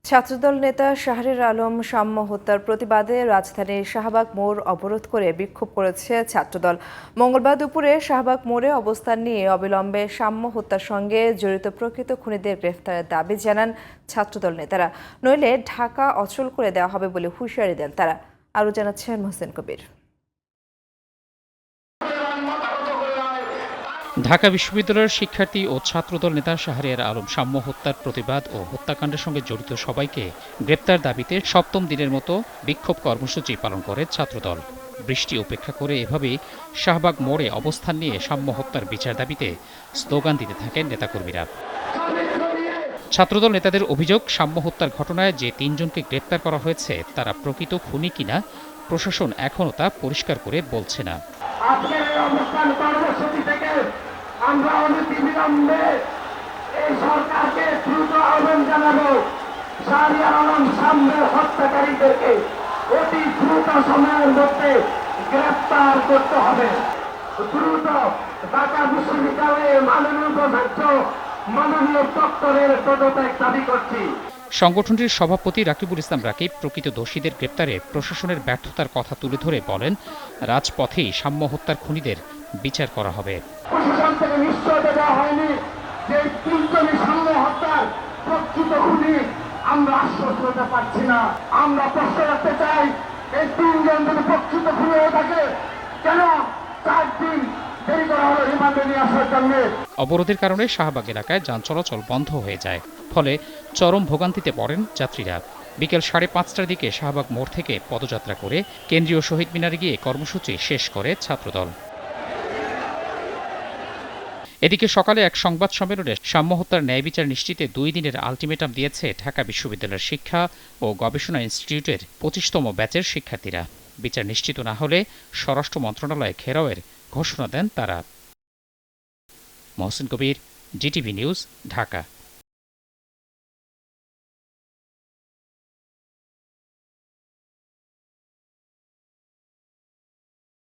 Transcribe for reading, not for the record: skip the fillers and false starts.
ছাত্রদল নেতা শাহরিয়ার আলম সাম্য হত্যার প্রতিবাদে রাজধানীর শাহবাগ মোড় অবরোধ করে বিক্ষোভ করেছে ছাত্রদল। মঙ্গলবার দুপুরে শাহবাগ মোড়ে অবস্থান নিয়ে অবিলম্বে সাম্য হত্যার সঙ্গে জড়িত প্রকৃত খুনিদের গ্রেফতারের দাবি জানান ছাত্রদল নেতারা। নইলে ঢাকা অচল করে দেওয়া হবে বলে হুঁশিয়ারি দেন তারা। আরও জানাচ্ছেন মোহসেন কবির। ঢাকা বিশ্ববিদ্যালয়ের শিক্ষার্থী ও ছাত্রদল নেতা শাহরিয়ার আলম সাম্য হত্যার প্রতিবাদ ও হত্যাকাণ্ডের সঙ্গে জড়িত সবাইকে গ্রেপ্তার দাবিতে সপ্তম দিনের মতো বিক্ষোভ কর্মসূচি পালন করে ছাত্রদল। বৃষ্টি উপেক্ষা করে এভাবেই শাহবাগ মোড়ে অবস্থান নিয়ে সাম্য হত্যার বিচার দাবিতে স্লোগান দিতে থাকেন নেতাকর্মীরা। ছাত্রদল নেতাদের অভিযোগ, সাম্য হত্যার ঘটনায় যে তিনজনকে গ্রেপ্তার করা হয়েছে তারা প্রকৃত খুনি কিনা প্রশাসন এখনও তা পরিষ্কার করে বলছে না। আমরা অনতিবিলম্বে এই সরকারকে দ্রুত আহ্বান জানাবো, শাহরিয়ার আলম সাম্যের হত্যাকারীদেরকে অতি দ্রুত সময়ের মধ্যে গ্রেপ্তার করতে হবে। দ্রুত ঢাকা বিশ্ববিদ্যালয়ের মাননীয় উপাচার্য মাননীয় প্রক্টরের পদত্যাগ দাবি করছি। সংগঠনটির সভাপতি রাকিবুল ইসলাম রাকিব প্রকৃত দোষীদের গ্রেপ্তারে প্রশাসনের ব্যর্থতার কথা তুলে ধরে বলেন, রাজপথেই সাম্য হত্যার খুনিদের বিচার করা হবে। প্রশাসন থেকে নিশ্চয়তা দেওয়া হয়নি যে তিনজনই সাম্য হত্যার প্রকৃত খুনি। আমরা আশ্বস্ত হতে পারছি না। আমরা প্রশ্ন রাখতে চাই, এই তিনজন যদি প্রকৃত খুনি হয়ে থাকে, কেন 4 দিন দেরি করা হলো রিমান্ডে নিয়ে আসার জন্য? অবরোধের কারণে শাহবাগ এলাকায় যান চলাচল বন্ধ হয়ে যায়, ফলে চরম ভোগান্তিতে পড়েন যাত্রীরা। বিকেল 5:30টার দিকে শাহবাগ মোড় থেকে পদযাত্রা করে কেন্দ্রীয় শহীদ মিনারে গিয়ে কর্মসূচি শেষ করে ছাত্রদল। এদিকে সকালে এক সংবাদ সম্মেলনে সাম্য হত্যার ন্যায় বিচার নিশ্চিতে 2 দিনের আলটিমেটাম দিয়েছে ঢাকা বিশ্ববিদ্যালয়ের শিক্ষা ও গবেষণা ইনস্টিটিউটের 25তম ব্যাচের শিক্ষার্থীরা। বিচার নিশ্চিত না হলে স্বরাষ্ট্র মন্ত্রণালয়ে ঘেরাওয়ের ঘোষণা দেন তারা। মোহসেন কবির, জিটিভি নিউজ, ঢাকা।